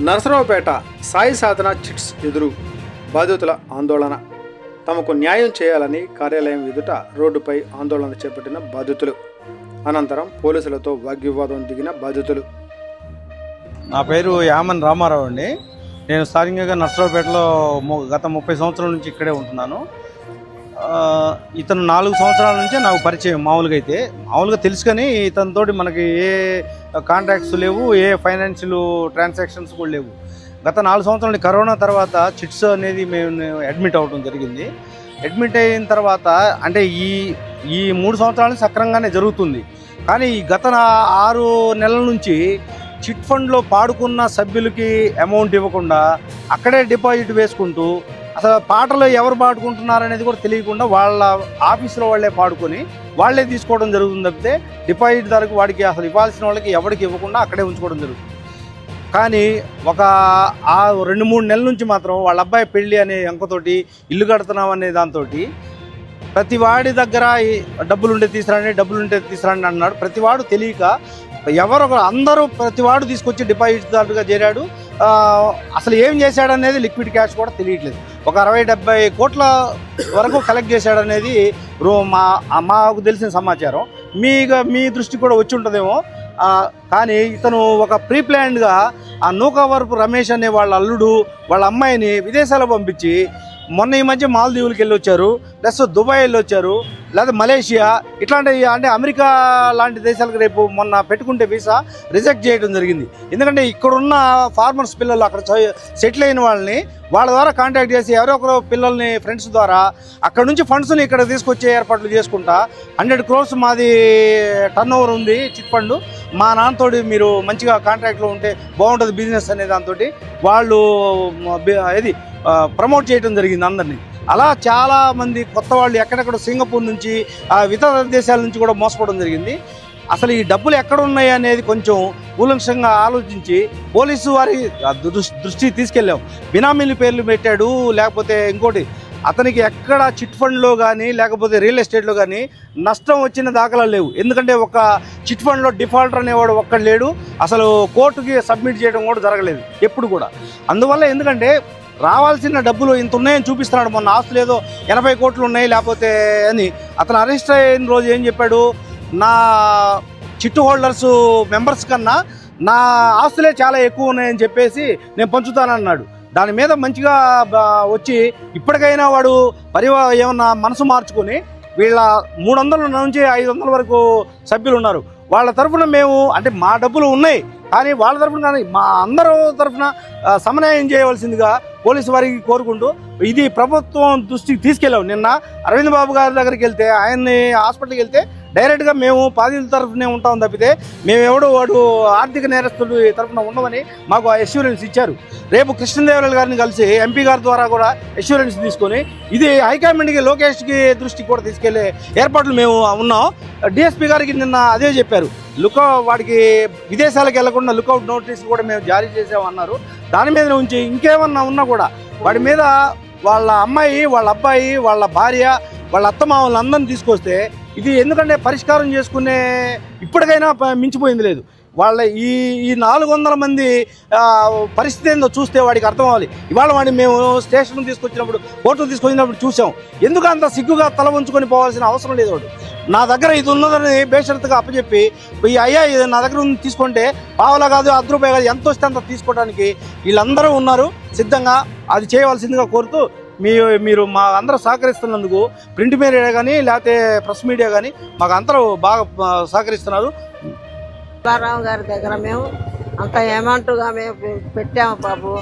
నరసరావుపేట సాయి సాధన chits ఎదురు బాధితుల ఆందోళన. తమకు న్యాయం చేయాలని కార్యాలయం ఎదుట రోడ్డుపై ఆందోళన చేపట్టిన బాధితులు. అనంతరం పోలీసులతో వాగ్వివాదం దిగిన బాధితులు. నా పేరు యామన్ రామారావు అండి. నేను స్థానికంగా నరసరావుపేటలో గత 30 సంవత్సరాల నుంచి ఇక్కడే ఉంటున్నాను. ఇతను 4 సంవత్సరాల నుంచే నాకు పరిచయం. మామూలుగా తెలుసు, కానీ ఇతనితోటి మనకి ఏ కాంట్రాక్ట్స్ లేవు, ఏ ఫైనాన్షియల్ ట్రాన్సాక్షన్స్ కూడా లేవు. గత 4 సంవత్సరాల కరోనా తర్వాత చిట్స్ అనేది మేము అడ్మిట్ అవ్వడం జరిగింది. అడ్మిట్ అయిన తర్వాత అంటే ఈ 3 సంవత్సరాలు సక్రమంగానే జరుగుతుంది. కానీ ఈ గత 6 నెలల నుంచి చిట్ ఫండ్లో పాడుకున్న సభ్యులకి అమౌంట్ ఇవ్వకుండా అక్కడే డిపాజిట్ వేసుకుంటూ, అసలు పాటలు ఎవరు పాడుకుంటున్నారనేది కూడా తెలియకుండా వాళ్ళ ఆఫీసులో వాళ్ళే పాడుకొని వాళ్ళే తీసుకోవడం జరుగుతుంది తప్పితే డిపాజిట్ ధరకు వాడికి అసలు ఇవ్వాల్సిన వాళ్ళకి ఎవరికి ఇవ్వకుండా అక్కడే ఉంచుకోవడం జరుగుతుంది. కానీ ఒక 2-3 నెలల నుంచి మాత్రం వాళ్ళ అబ్బాయి పెళ్ళి అనే అంకతోటి ఇల్లు కడుతున్నాం అనే దాంతో ప్రతి వాడి దగ్గర డబ్బులుంటే తీసుకురండి అన్నాడు. ప్రతివాడు తెలియక అందరూ ప్రతివాడు తీసుకొచ్చి డిపాజిట్ దారుగా చేరాడు. అసలు ఏం చేశాడనేది లిక్విడ్ క్యాష్ కూడా తెలియట్లేదు. ఒక 60-70 కోట్ల వరకు కలెక్ట్ చేశాడనేది మాకు తెలిసిన సమాచారం. మీ దృష్టికి కూడా వచ్చి ఉంటుందేమో. కానీ ఇతను ఒక ప్రీ ప్లాన్డ్గా ఆ నూకావరపు రమేష్ అనే వాళ్ళ అల్లుడు వాళ్ళ అమ్మాయిని విదేశాలకు పంపించి మొన్న ఈ మధ్య మాల్దీవులకి వెళ్ళి వచ్చారు, ప్లస్ దుబాయ్ వెళ్ళి వచ్చారు, లేదా మలేషియా ఇట్లాంటి అంటే అమెరికా లాంటి దేశాలకు రేపు మొన్న పెట్టుకుంటే వీసా రిజెక్ట్ చేయడం జరిగింది. ఎందుకంటే ఇక్కడున్న ఫార్మర్స్ పిల్లలు అక్కడ సెటిల్ అయిన వాళ్ళని వాళ్ళ ద్వారా కాంటాక్ట్ చేసి ఎవరో ఒకరు పిల్లల్ని ఫ్రెండ్స్ ద్వారా అక్కడ నుంచి ఫండ్స్ని ఇక్కడ తీసుకొచ్చే ఏర్పాట్లు చేసుకుంటా 100 crores మాది టర్న్ ఓవర్ ఉంది చిట్ ఫండ్, మా నాన్నతోటి మీరు మంచిగా కాంట్రాక్ట్లో ఉంటే బాగుంటుంది బిజినెస్ అనే దాంతో వాళ్ళు ప్రమోట్ చేయడం జరిగింది అందరినీ. అలా చాలామంది కొత్త వాళ్ళు ఎక్కడెక్కడ సింగపూర్ నుంచి ఇతర దేశాల నుంచి కూడా మోసపోవడం జరిగింది. అసలు ఈ డబ్బులు ఎక్కడ ఉన్నాయి అనేది కొంచెం కూలంకషంగా ఆలోచించి పోలీసు వారి దృష్టికి తీసుకెళ్ళాం. బినామీల పేర్లు పెట్టాడు, లేకపోతే ఇంకోటి అతనికి ఎక్కడ చిట్ ఫండ్లో కానీ లేకపోతే రియల్ ఎస్టేట్లో కానీ నష్టం వచ్చిన దాఖలాలు లేవు. ఎందుకంటే ఒక చిట్ ఫండ్లో డిఫాల్టర్ అనేవాడు ఒక్కడు లేడు. అసలు కోర్టుకి సబ్మిట్ చేయడం కూడా జరగలేదు ఎప్పుడు కూడా. అందువల్ల ఎందుకంటే రావాల్సిన డబ్బులు ఇంత ఉన్నాయని చూపిస్తున్నాడు. మొన్న ఆస్తులు ఏదో 80 కోట్లు ఉన్నాయి లేకపోతే అని. అతను అరెస్ట్ అయిన రోజు ఏం చెప్పాడు, నా చిట్టు హోల్డర్స్ మెంబర్స్ కన్నా నా ఆస్తులే చాలా ఎక్కువ ఉన్నాయని చెప్పేసి నేను పంచుతానన్నాడు. దాని మీద మంచిగా వచ్చి ఇప్పటికైనా వాడు ఏమన్నా మనసు మార్చుకొని వీళ్ళ 300 నుంచి 500 వరకు సభ్యులు ఉన్నారు. వాళ్ళ తరఫున మేము అంటే మా డబ్బులు ఉన్నాయి, కానీ వాళ్ళ తరఫున కానీ మా అందరూ తరఫున సమన్వయం చేయవలసిందిగా పోలీసు వారికి కోరుకుంటూ ఇది ప్రభుత్వం దృష్టికి తీసుకెళ్ళాం. నిన్న అరవింద్ బాబు గారి దగ్గరికి వెళ్తే ఆయన్ని హాస్పిటల్కి వెళ్తే డైరెక్ట్గా మేము బాధితుల తరఫునే ఉంటాం తప్పితే మేమెవడో వాడు ఆర్థిక నేరస్తులు తరఫున ఉండమని మాకు అష్యూరెన్స్ ఇచ్చారు. రేపు కృష్ణదేవరాయలు గారిని కలిసి ఎంపీ గారి ద్వారా కూడా అష్యూరెన్స్ తీసుకొని ఇది హైకమాండ్కి లోకేష్కి దృష్టికి కూడా తీసుకెళ్లే ఏర్పాట్లు మేము ఉన్నాం. డిఎస్పీ గారికి నిన్న అదే చెప్పారు. వాడికి విదేశాలకు వెళ్లకుండా లుకౌట్ నోటీస్ కూడా మేము జారీ చేసామన్నారు. దాని మీద ఉంచి ఇంకేమన్నా ఉన్నా కూడా వాడి మీద వాళ్ళ అమ్మాయి, వాళ్ళ అబ్బాయి, వాళ్ళ భార్య, వాళ్ళ అత్తమామలు అందరిని తీసుకొస్తే ఇది ఎందుకంటే పరిష్కారం చేసుకునే ఇప్పటికైనా మించిపోయింది లేదు. వాళ్ళ ఈ 400 మంది పరిస్థితి ఏందో చూస్తే వాడికి అర్థం అవ్వాలి. ఇవాళ వాడిని మేము స్టేషన్ తీసుకొచ్చినప్పుడు, కోర్టుకు తీసుకొచ్చినప్పుడు చూసాం. ఎందుకు అంత సిగ్గుగా తల ఉంచుకొని పోవాల్సిన అవసరం లేదు. వాడు నా దగ్గర ఇది ఉన్నదని బేషరతుగా అప్పచెప్పి అయ్యా ఇది నా దగ్గర ఉంది తీసుకుంటే పావలా కాదు ₹10 కాదు ఎంత వస్తే అంత తీసుకోవడానికి వీళ్ళందరూ ఉన్నారు సిద్ధంగా. అది చేయవలసిందిగా కోరుతూ మీరు మా అందరూ సహకరిస్తున్నందుకు ప్రింట్ మీడియా కానీ లేకపోతే ప్రెస్ మీడియా కానీ మాకు అందరూ బాగా సహకరిస్తున్నారు. రావు గారి దగ్గర మేము అంత అమౌంట్గా మేము పెట్టాము బాబు.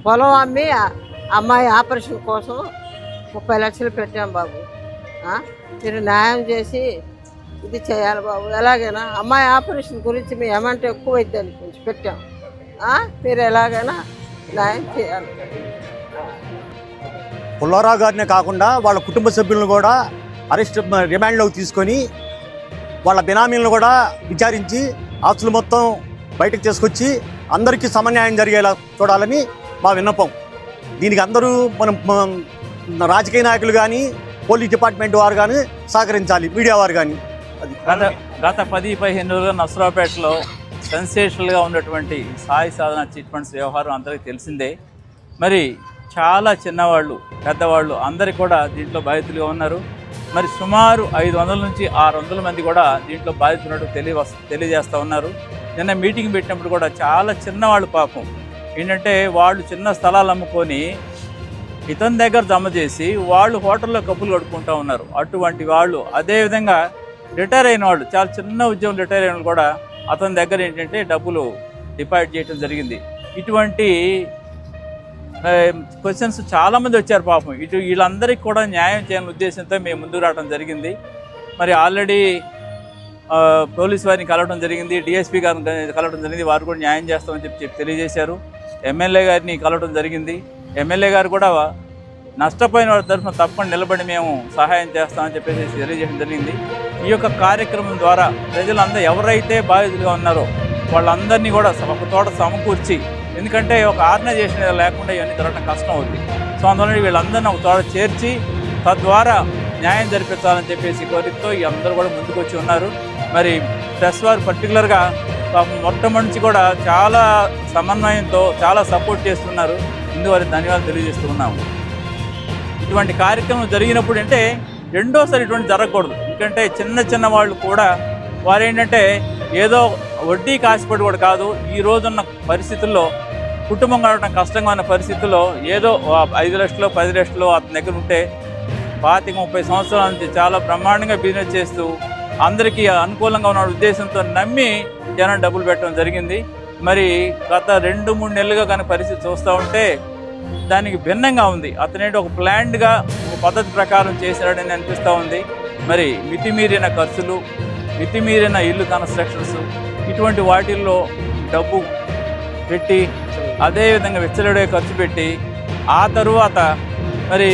పొలం అమ్మి అమ్మాయి ఆపరేషన్ కోసం 30 లక్షలు పెట్టాము బాబు. మీరు న్యాయం చేసి ఇది చేయాలి బాబు. ఎలాగైనా అమ్మాయి ఆపరేషన్ గురించి మీ అమౌంట్ ఎక్కువ అయిద్దని కొంచెం పెట్టాము. మీరు ఎలాగైనా న్యాయం చేయాలి. పుల్లారావు గారినే కాకుండా వాళ్ళ కుటుంబ సభ్యులను కూడా రిమాండ్లోకి తీసుకొని వాళ్ళ బినామీలను కూడా విచారించి ఆస్తులు మొత్తం బయటకు తీసుకొచ్చి అందరికీ సమన్యాయం జరిగేలా చూడాలని మా విన్నపం. దీనికి అందరూ మనం రాజకీయ నాయకులు కానీ పోలీస్ డిపార్ట్మెంట్ వారు కానీ సహకరించాలి, మీడియా వారు కానీ. గత 10-15 రోజులుగా నరసరావుపేటలో సెన్సేషనల్గా ఉన్నటువంటి సాయి సాధన చిట్ ఫండ్స్ వ్యవహారం అందరికీ తెలిసిందే. మరి చాలా చిన్నవాళ్ళు పెద్దవాళ్ళు అందరికీ కూడా దీంట్లో బాధితులుగా ఉన్నారు. మరి సుమారు 500 నుంచి 600 మంది కూడా దీంట్లో బాధితున్నట్టు తెలియజేస్తూ ఉన్నారు. నిన్న మీటింగ్ పెట్టినప్పుడు కూడా చాలా చిన్నవాళ్ళు పాపం ఏంటంటే వాళ్ళు చిన్న స్థలాలు అమ్ముకొని ఇతని దగ్గర జమ చేసి వాళ్ళు హోటల్లో కప్పులు కడుక్కుంటూ ఉన్నారు. అటువంటి వాళ్ళు అదేవిధంగా రిటైర్ అయిన వాళ్ళు చాలా చిన్న ఉద్యోగం రిటైర్ అయిన వాళ్ళు కూడా అతని దగ్గర ఏంటంటే డబ్బులు డిపాజిట్ చేయడం జరిగింది. ఇటువంటి క్వశ్చన్స్ చాలామంది వచ్చారు పాపం. వీళ్ళందరికీ కూడా న్యాయం చేయాలనే ఉద్దేశంతో మేము ముందుకు రావడం జరిగింది. మరి ఆల్రెడీ పోలీస్ వారిని కలవడం జరిగింది, డిఎస్పీ గారిని కలవడం జరిగింది. వారు కూడా న్యాయం చేస్తామని చెప్పి తెలియజేశారు. ఎమ్మెల్యే గారిని కలవడం జరిగింది. ఎమ్మెల్యే గారు కూడా నష్టపోయిన వారి తరఫున తప్పకుండా నిలబడి మేము సహాయం చేస్తామని చెప్పేసి తెలియజేయడం జరిగింది. ఈ యొక్క కార్యక్రమం ద్వారా ప్రజలందరూ ఎవరైతే బాధితులుగా ఉన్నారో వాళ్ళందరినీ కూడా ఒక తోట సమకూర్చి, ఎందుకంటే ఒక ఆర్గనైజేషన్ లేకుండా ఇవన్నీ జరగడం కష్టం అవుతుంది. సో అందువల్ల వీళ్ళందరినీ ఒక తోట చేర్చి తద్వారా న్యాయం జరిపించాలని చెప్పేసి కోరికతో ఈ అందరూ కూడా ముందుకు వచ్చి ఉన్నారు. మరి ప్రెస్ వారు పర్టికులర్గా మొట్టమొదటి నుంచి కూడా చాలా సమన్వయంతో చాలా సపోర్ట్ చేస్తున్నారు. ముందు వారికి ధన్యవాదాలు తెలియజేస్తూ ఉన్నాము. ఇటువంటి కార్యక్రమం జరిగినప్పుడు అంటే రెండోసారి ఇటువంటి జరగకూడదు. ఎందుకంటే చిన్న వాళ్ళు కూడా వారు ఏంటంటే ఏదో వడ్డీ కాసిపడి కూడా కాదు, ఈ రోజున్న పరిస్థితుల్లో కుటుంబం గడవడం కష్టంగా ఉన్న పరిస్థితుల్లో ఏదో 5 లక్షలు 10 లక్షలు అతని దగ్గర ఉంటే 25-30 సంవత్సరాల నుంచి చాలా బ్రహ్మాండంగా బిజినెస్ చేస్తూ అందరికీ అనుకూలంగా ఉన్న ఉద్దేశంతో నమ్మి జనం డబ్బులు పెట్టడం జరిగింది. మరి గత 2-3 నెలలుగా కానీ పరిస్థితి చూస్తూ ఉంటే దానికి భిన్నంగా ఉంది. అతనేంటి ఒక ప్లాన్డ్గా ఒక పద్ధతి ప్రకారం చేశాడని అనిపిస్తూ ఉంది. మరి మితిమీరిన ఖర్చులు, మితిమీరిన ఇల్లు కన్స్ట్రక్షన్స్, ఇటువంటి వాటిల్లో డబ్బు పెట్టి అదేవిధంగా విచ్చలడే ఖర్చు పెట్టి ఆ తరువాత మరి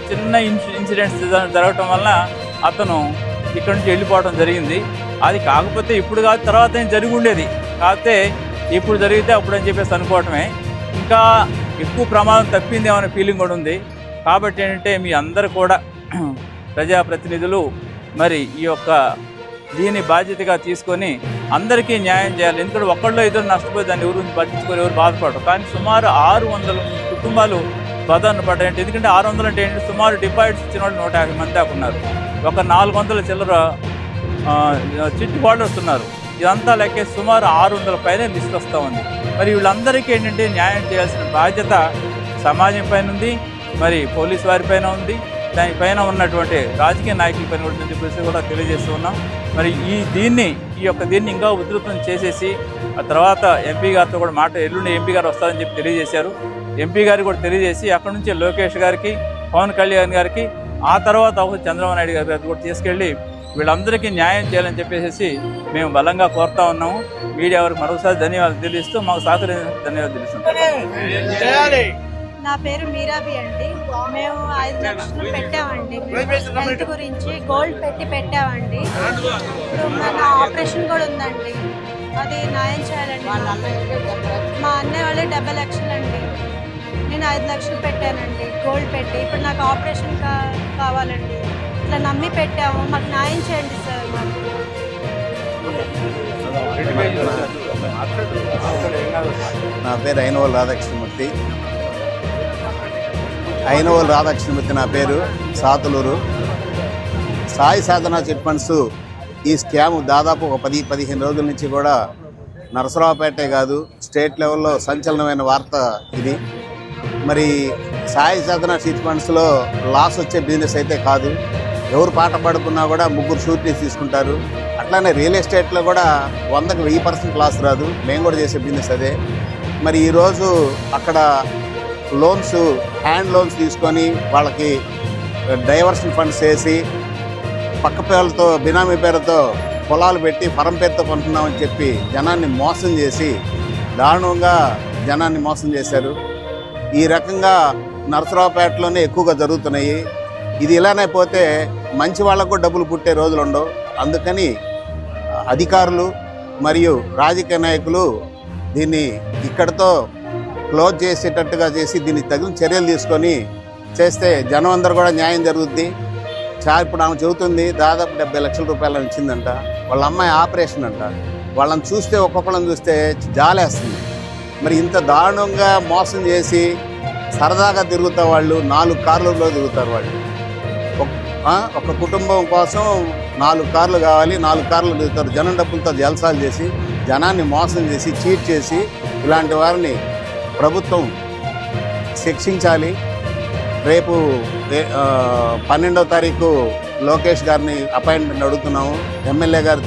చిన్న ఇన్సిడెంట్స్ జరగటం వల్ల అతను ఇక్కడి నుంచి వెళ్ళిపోవడం జరిగింది. అది కాకపోతే ఇప్పుడు కాదు, తర్వాత ఏం జరిగి ఉండేది, కాకపోతే ఇప్పుడు జరిగితే అప్పుడు అని చెప్పేసి అనుకోవటమే. ఇంకా ఎక్కువ ప్రమాదం తప్పిందేమనే ఫీలింగ్ కూడా ఉంది. కాబట్టి ఏంటంటే మీ అందరు కూడా ప్రజాప్రతినిధులు మరి ఈ యొక్క దీన్ని బాధ్యతగా తీసుకొని అందరికీ న్యాయం చేయాలి. ఎందుకంటే ఒక్కళ్ళు ఇద్దరు నష్టపోయి దాన్ని ఎవరు పట్టించుకొని ఎవరు బాధపడరు. కానీ సుమారు 600 కుటుంబాలు బాధను పడ్డాయంటే, ఎందుకంటే 600 అంటే ఏంటి, సుమారు డిపాజిట్స్ ఇచ్చిన వాళ్ళు 150 మంది దాకా ఉన్నారు. ఒక 400 చిల్లర చిట్ హోల్డర్స్ ఉన్నారు. ఇదంతా లెక్కే సుమారు 600 పైన లిస్ట్ వస్తూ ఉంది. మరి వీళ్ళందరికీ ఏంటంటే న్యాయం చేయాల్సిన బాధ్యత సమాజం పైన ఉంది, మరి పోలీసు వారి పైన ఉంది, దానిపైన ఉన్నటువంటి రాజకీయ నాయకుల పైన కూడా చెప్పేసి కూడా తెలియజేస్తూ ఉన్నాం. మరి దీన్ని ఇంకా ఉధృతం చేసేసి ఆ తర్వాత ఎంపీ గారితో కూడా ఎల్లుండి ఎంపీ గారు వస్తారని చెప్పి తెలియజేశారు. ఎంపీ గారికి కూడా తెలియజేసి అక్కడి నుంచి లోకేష్ గారికి, పవన్ కళ్యాణ్ గారికి, ఆ తర్వాత చంద్రబాబు నాయుడు గారికి కూడా తీసుకెళ్ళి వీళ్ళందరికీ న్యాయం చేయాలని చెప్పేసి మేము బలంగా కోరుతా ఉన్నాము. మీడియా వారికి మరొకసారి ధన్యవాదాలు తెలియజేస్తూ మాకు సహకరించిన ధన్యవాదాలు తెలుస్తున్నాం. నా పేరు మీరాబి అండి. మేము 5 లక్షలు పెట్టామండి. హెల్త్ గురించి గోల్డ్ పెట్టామండి. ఇప్పుడు మన ఆపరేషన్ కూడా ఉందండి, అది న్యాయం చేయాలండి. మా అన్నయ్య వాళ్ళు 70 లక్షలు అండి. నేను 5 లక్షలు పెట్టానండి గోల్డ్ పెట్టి. ఇప్పుడు నాకు ఆపరేషన్ కావాలండి. ఇట్లా నమ్మి పెట్టాము, మాకు న్యాయం చేయండి సార్. నా పేరు అయినవోలు రాధాకృష్ణమూర్తి. అయినవోలు రాధాకృష్ణమూర్తి నా పేరు, సాతులూరు. సాయి సాధన చిట్ ఫండ్స్ ఈ స్కామ్ దాదాపు ఒక 10-15 రోజుల నుంచి కూడా నరసరావుపేటే కాదు, స్టేట్ లెవెల్లో సంచలనమైన వార్త ఇది. మరి సాయి సాధన చిట్ ఫండ్స్లో లాస్ వచ్చే బిజినెస్ అయితే కాదు. ఎవరు పాట పడుకున్నా కూడా 3 షూరిటీస్ తీసుకుంటారు. అట్లానే రియల్ ఎస్టేట్లో కూడా 100కి 1000% లాస్ రాదు. మేము కూడా చేసే బిజినెస్ అదే. మరి ఈరోజు అక్కడ లోన్స్, హ్యాండ్ లోన్స్ తీసుకొని వాళ్ళకి డైవర్షన్ ఫండ్స్ వేసి పక్క పేర్లతో బినామీ పేరుతో పొలాలు పెట్టి ఫరం పేరుతో కొంటున్నామని చెప్పి జనాన్ని మోసం చేసి దారుణంగా జనాన్ని మోసం చేశారు. ఈ రకంగా నరసరావుపేటలోనే ఎక్కువగా జరుగుతున్నాయి. ఇది ఇలానే పోతే మంచి వాళ్ళకు కూడా డబ్బులు పుట్టే రోజులు ఉండవు. అందుకని అధికారులు మరియు రాజకీయ నాయకులు దీన్ని ఇక్కడితో క్లోజ్ చేసేటట్టుగా చేసి దీనికి తగిన చర్యలు తీసుకొని చేస్తే జనం అందరూ కూడా న్యాయం జరుగుద్ది. ఇప్పుడు ఆమె చెబుతుంది దాదాపు 70 లక్షల రూపాయలు ఇచ్చిందంట. వాళ్ళ అమ్మాయి ఆపరేషన్ అంట. వాళ్ళని చూస్తే ఒక్కొక్కళ్ళని చూస్తే జాలేస్తుంది. మరి ఇంత దారుణంగా మోసం చేసి సరదాగా తిరుగుతా వాళ్ళు 4 కార్లలో తిరుగుతారు. వాళ్ళు ఒక కుటుంబం కోసం 4 కార్లు కావాలి, 4 కార్లు తిరుగుతారు. జనం డబ్బులతో జల్సాలు చేసి జనాన్ని మోసం చేసి చీట్ చేసి ఇలాంటి వారిని ప్రభుత్వం శిక్షించాలి. రేపు 12వ తారీఖు లోకేష్ గారిని అపాయింట్మెంట్ అడుగుతున్నాము. ఎమ్మెల్యే గారు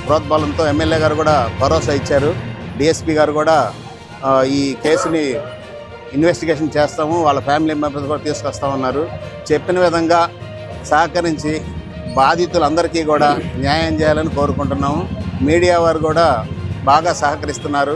ప్రోద్బలంతో ఎమ్మెల్యే గారు కూడా భరోసా ఇచ్చారు. డిఎస్పీ గారు కూడా ఈ కేసుని ఇన్వెస్టిగేషన్ చేస్తాము, వాళ్ళ ఫ్యామిలీ మెంబర్స్ కూడా తీసుకొస్తామన్నారు. చెప్పిన విధంగా సహకరించి బాధితులందరికీ కూడా న్యాయం చేయాలని కోరుకుంటున్నాము. మీడియా వారు కూడా బాగా సహకరిస్తున్నారు.